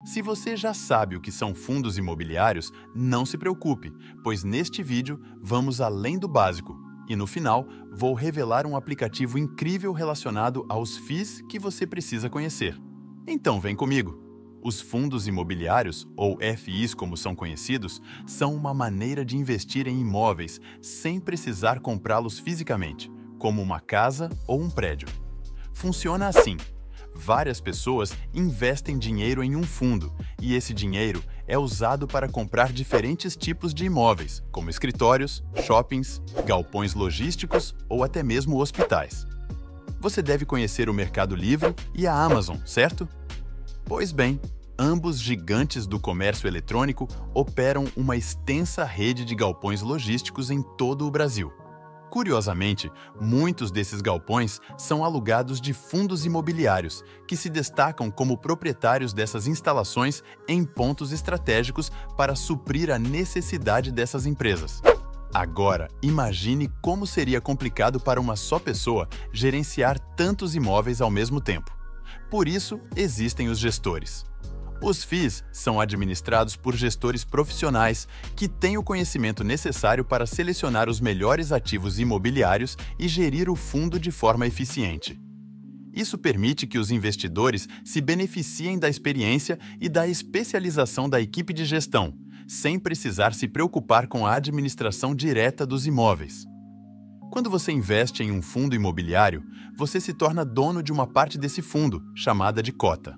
Se você já sabe o que são fundos imobiliários, não se preocupe, pois neste vídeo vamos além do básico e no final vou revelar um aplicativo incrível relacionado aos FIIs que você precisa conhecer. Então vem comigo! Os fundos imobiliários, ou FIIs como são conhecidos, são uma maneira de investir em imóveis sem precisar comprá-los fisicamente, como uma casa ou um prédio. Funciona assim: várias pessoas investem dinheiro em um fundo e esse dinheiro é usado para comprar diferentes tipos de imóveis, como escritórios, shoppings, galpões logísticos ou até mesmo hospitais. Você deve conhecer o Mercado Livre e a Amazon, certo? Pois bem, ambos gigantes do comércio eletrônico operam uma extensa rede de galpões logísticos em todo o Brasil. Curiosamente, muitos desses galpões são alugados de fundos imobiliários, que se destacam como proprietários dessas instalações em pontos estratégicos para suprir a necessidade dessas empresas. Agora, imagine como seria complicado para uma só pessoa gerenciar tantos imóveis ao mesmo tempo. Por isso, existem os gestores. Os FIIs são administrados por gestores profissionais que têm o conhecimento necessário para selecionar os melhores ativos imobiliários e gerir o fundo de forma eficiente. Isso permite que os investidores se beneficiem da experiência e da especialização da equipe de gestão, sem precisar se preocupar com a administração direta dos imóveis. Quando você investe em um fundo imobiliário, você se torna dono de uma parte desse fundo, chamada de cota.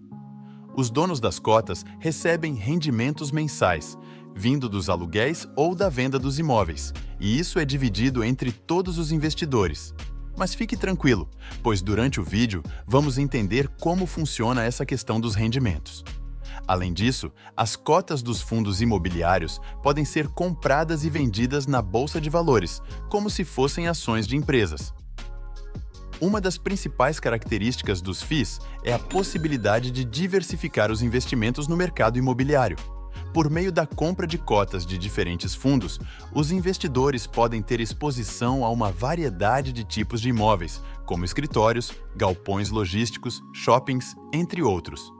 Os donos das cotas recebem rendimentos mensais, vindo dos aluguéis ou da venda dos imóveis, e isso é dividido entre todos os investidores. Mas fique tranquilo, pois durante o vídeo vamos entender como funciona essa questão dos rendimentos. Além disso, as cotas dos fundos imobiliários podem ser compradas e vendidas na Bolsa de Valores, como se fossem ações de empresas. Uma das principais características dos FIIs é a possibilidade de diversificar os investimentos no mercado imobiliário. Por meio da compra de cotas de diferentes fundos, os investidores podem ter exposição a uma variedade de tipos de imóveis, como escritórios, galpões logísticos, shoppings, entre outros.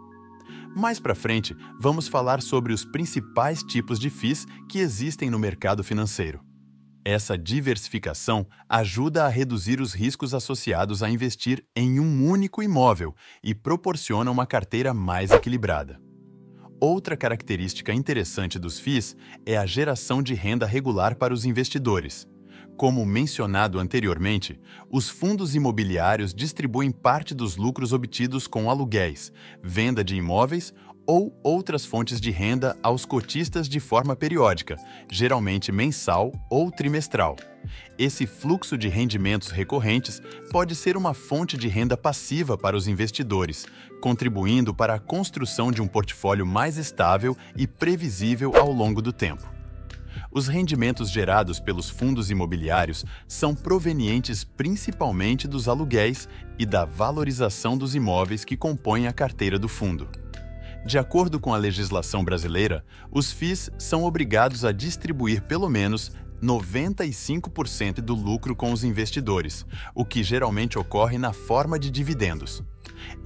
Mais para frente, vamos falar sobre os principais tipos de FIIs que existem no mercado financeiro. Essa diversificação ajuda a reduzir os riscos associados a investir em um único imóvel e proporciona uma carteira mais equilibrada. Outra característica interessante dos FIIs é a geração de renda regular para os investidores. Como mencionado anteriormente, os fundos imobiliários distribuem parte dos lucros obtidos com aluguéis, venda de imóveis ou outras fontes de renda aos cotistas de forma periódica, geralmente mensal ou trimestral. Esse fluxo de rendimentos recorrentes pode ser uma fonte de renda passiva para os investidores, contribuindo para a construção de um portfólio mais estável e previsível ao longo do tempo. Os rendimentos gerados pelos fundos imobiliários são provenientes principalmente dos aluguéis e da valorização dos imóveis que compõem a carteira do fundo. De acordo com a legislação brasileira, os FIIs são obrigados a distribuir pelo menos 95% do lucro com os investidores, o que geralmente ocorre na forma de dividendos.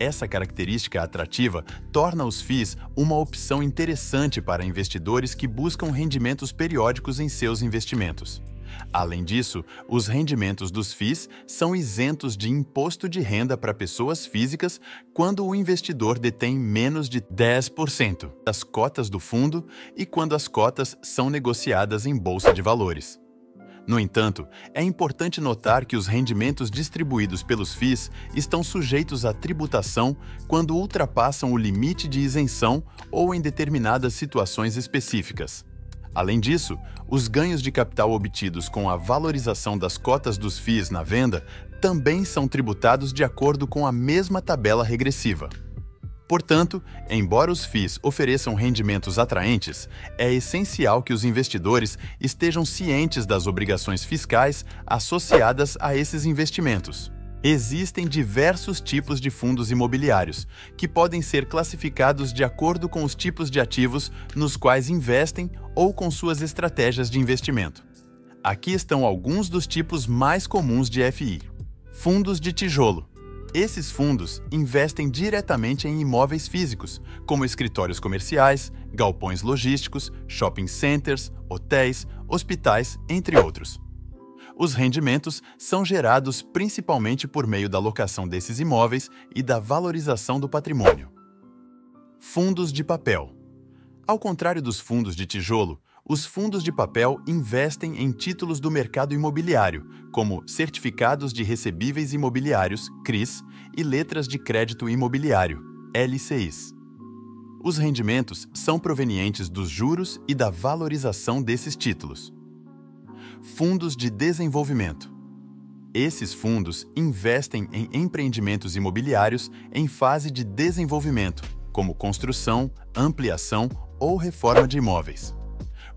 Essa característica atrativa torna os FIIs uma opção interessante para investidores que buscam rendimentos periódicos em seus investimentos. Além disso, os rendimentos dos FIIs são isentos de imposto de renda para pessoas físicas quando o investidor detém menos de 10% das cotas do fundo e quando as cotas são negociadas em bolsa de valores. No entanto, é importante notar que os rendimentos distribuídos pelos FIIs estão sujeitos à tributação quando ultrapassam o limite de isenção ou em determinadas situações específicas. Além disso, os ganhos de capital obtidos com a valorização das cotas dos FIIs na venda também são tributados de acordo com a mesma tabela regressiva. Portanto, embora os FIIs ofereçam rendimentos atraentes, é essencial que os investidores estejam cientes das obrigações fiscais associadas a esses investimentos. Existem diversos tipos de fundos imobiliários, que podem ser classificados de acordo com os tipos de ativos nos quais investem ou com suas estratégias de investimento. Aqui estão alguns dos tipos mais comuns de FI. Fundos de tijolo. Esses fundos investem diretamente em imóveis físicos, como escritórios comerciais, galpões logísticos, shopping centers, hotéis, hospitais, entre outros. Os rendimentos são gerados principalmente por meio da locação desses imóveis e da valorização do patrimônio. Fundos de papel. Ao contrário dos fundos de tijolo, os fundos de papel investem em títulos do mercado imobiliário, como certificados de recebíveis imobiliários, CRIs, e letras de crédito imobiliário, LCIs. Os rendimentos são provenientes dos juros e da valorização desses títulos. Fundos de desenvolvimento. Esses fundos investem em empreendimentos imobiliários em fase de desenvolvimento, como construção, ampliação ou reforma de imóveis.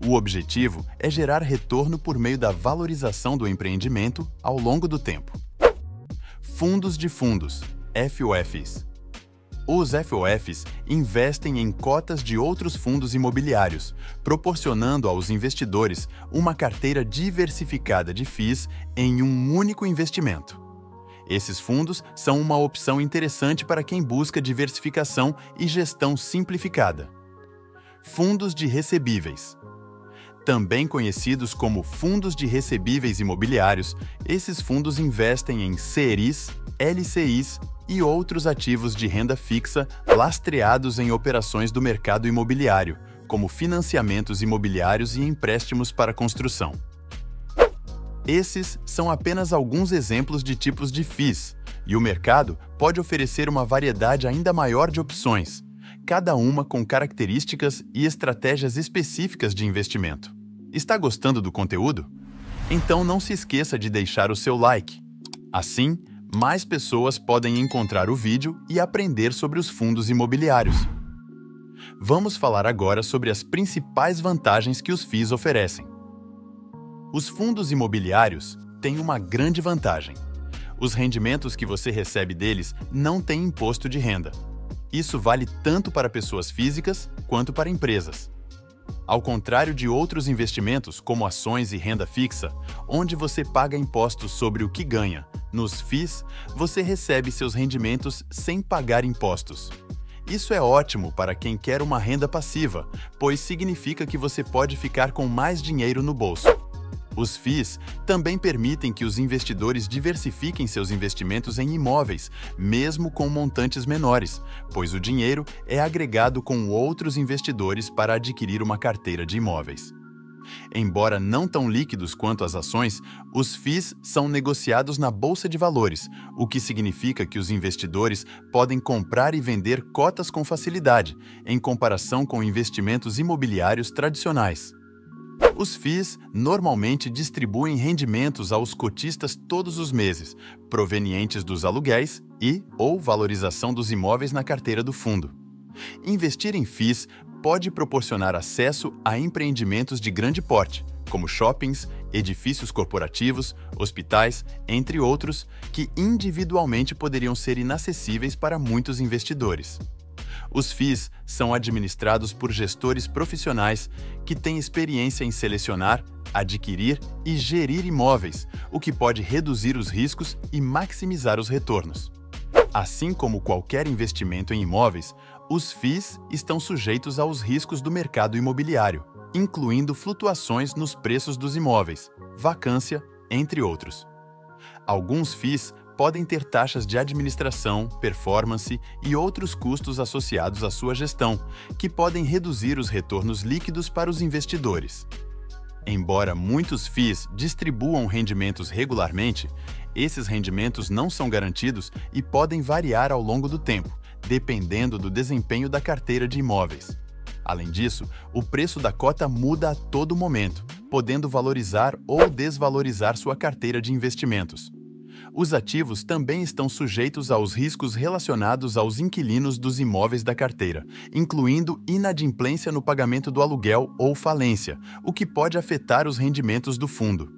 O objetivo é gerar retorno por meio da valorização do empreendimento ao longo do tempo. Fundos de fundos, FOFs. Os FOFs investem em cotas de outros fundos imobiliários, proporcionando aos investidores uma carteira diversificada de FIIs em um único investimento. Esses fundos são uma opção interessante para quem busca diversificação e gestão simplificada. Fundos de recebíveis. Também conhecidos como fundos de recebíveis imobiliários, esses fundos investem em CRIs, LCIs e outros ativos de renda fixa lastreados em operações do mercado imobiliário, como financiamentos imobiliários e empréstimos para construção. Esses são apenas alguns exemplos de tipos de FIIs, e o mercado pode oferecer uma variedade ainda maior de opções, cada uma com características e estratégias específicas de investimento. Está gostando do conteúdo? Então não se esqueça de deixar o seu like. Assim, mais pessoas podem encontrar o vídeo e aprender sobre os fundos imobiliários. Vamos falar agora sobre as principais vantagens que os FIIs oferecem. Os fundos imobiliários têm uma grande vantagem. Os rendimentos que você recebe deles não têm imposto de renda. Isso vale tanto para pessoas físicas quanto para empresas. Ao contrário de outros investimentos, como ações e renda fixa, onde você paga impostos sobre o que ganha, nos FIIs, você recebe seus rendimentos sem pagar impostos. Isso é ótimo para quem quer uma renda passiva, pois significa que você pode ficar com mais dinheiro no bolso. Os FIIs também permitem que os investidores diversifiquem seus investimentos em imóveis, mesmo com montantes menores, pois o dinheiro é agregado com outros investidores para adquirir uma carteira de imóveis. Embora não tão líquidos quanto as ações, os FIIs são negociados na Bolsa de Valores, o que significa que os investidores podem comprar e vender cotas com facilidade, em comparação com investimentos imobiliários tradicionais. Os FIIs normalmente distribuem rendimentos aos cotistas todos os meses, provenientes dos aluguéis ou valorização dos imóveis na carteira do fundo. Investir em FIIs pode proporcionar acesso a empreendimentos de grande porte, como shoppings, edifícios corporativos, hospitais, entre outros, que individualmente poderiam ser inacessíveis para muitos investidores. Os FIIs são administrados por gestores profissionais que têm experiência em selecionar, adquirir e gerir imóveis, o que pode reduzir os riscos e maximizar os retornos. Assim como qualquer investimento em imóveis, os FIIs estão sujeitos aos riscos do mercado imobiliário, incluindo flutuações nos preços dos imóveis, vacância, entre outros. Alguns FIIs podem ter taxas de administração, performance e outros custos associados à sua gestão, que podem reduzir os retornos líquidos para os investidores. Embora muitos FIIs distribuam rendimentos regularmente, esses rendimentos não são garantidos e podem variar ao longo do tempo, dependendo do desempenho da carteira de imóveis. Além disso, o preço da cota muda a todo momento, podendo valorizar ou desvalorizar sua carteira de investimentos. Os ativos também estão sujeitos aos riscos relacionados aos inquilinos dos imóveis da carteira, incluindo inadimplência no pagamento do aluguel ou falência, o que pode afetar os rendimentos do fundo.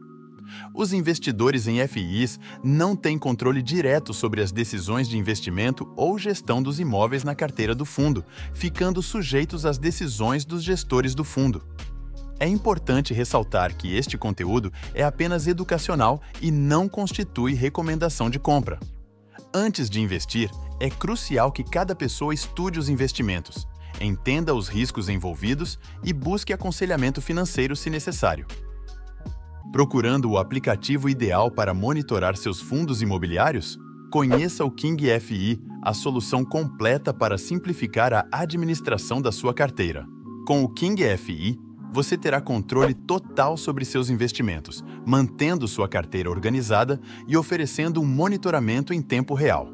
Os investidores em FIIs não têm controle direto sobre as decisões de investimento ou gestão dos imóveis na carteira do fundo, ficando sujeitos às decisões dos gestores do fundo. É importante ressaltar que este conteúdo é apenas educacional e não constitui recomendação de compra. Antes de investir, é crucial que cada pessoa estude os investimentos, entenda os riscos envolvidos e busque aconselhamento financeiro se necessário. Procurando o aplicativo ideal para monitorar seus fundos imobiliários? Conheça o King FI, a solução completa para simplificar a administração da sua carteira. Com o King FI, você terá controle total sobre seus investimentos, mantendo sua carteira organizada e oferecendo um monitoramento em tempo real.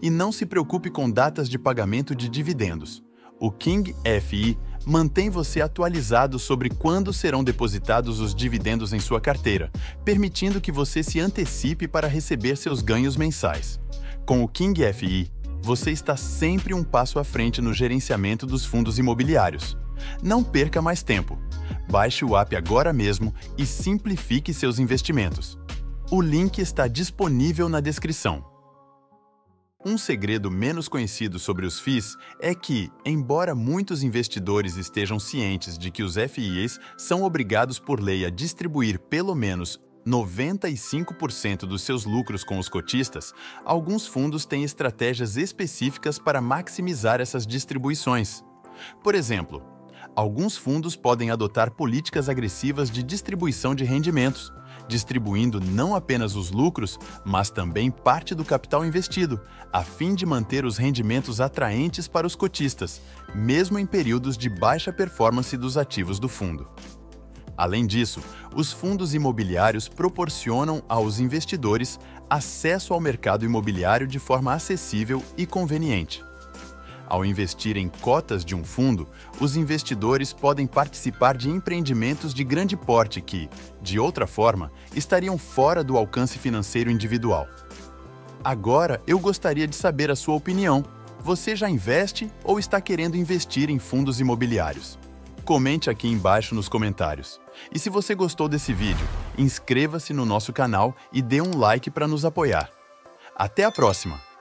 E não se preocupe com datas de pagamento de dividendos. O King FI mantém você atualizado sobre quando serão depositados os dividendos em sua carteira, permitindo que você se antecipe para receber seus ganhos mensais. Com o King FI, você está sempre um passo à frente no gerenciamento dos fundos imobiliários. Não perca mais tempo. Baixe o app agora mesmo e simplifique seus investimentos. O link está disponível na descrição. Um segredo menos conhecido sobre os FIIs é que, embora muitos investidores estejam cientes de que os FIIs são obrigados por lei a distribuir pelo menos 95% dos seus lucros com os cotistas, alguns fundos têm estratégias específicas para maximizar essas distribuições. Por exemplo, alguns fundos podem adotar políticas agressivas de distribuição de rendimentos, distribuindo não apenas os lucros, mas também parte do capital investido, a fim de manter os rendimentos atraentes para os cotistas, mesmo em períodos de baixa performance dos ativos do fundo. Além disso, os fundos imobiliários proporcionam aos investidores acesso ao mercado imobiliário de forma acessível e conveniente. Ao investir em cotas de um fundo, os investidores podem participar de empreendimentos de grande porte que, de outra forma, estariam fora do alcance financeiro individual. Agora, eu gostaria de saber a sua opinião. Você já investe ou está querendo investir em fundos imobiliários? Comente aqui embaixo nos comentários. E se você gostou desse vídeo, inscreva-se no nosso canal e dê um like para nos apoiar. Até a próxima!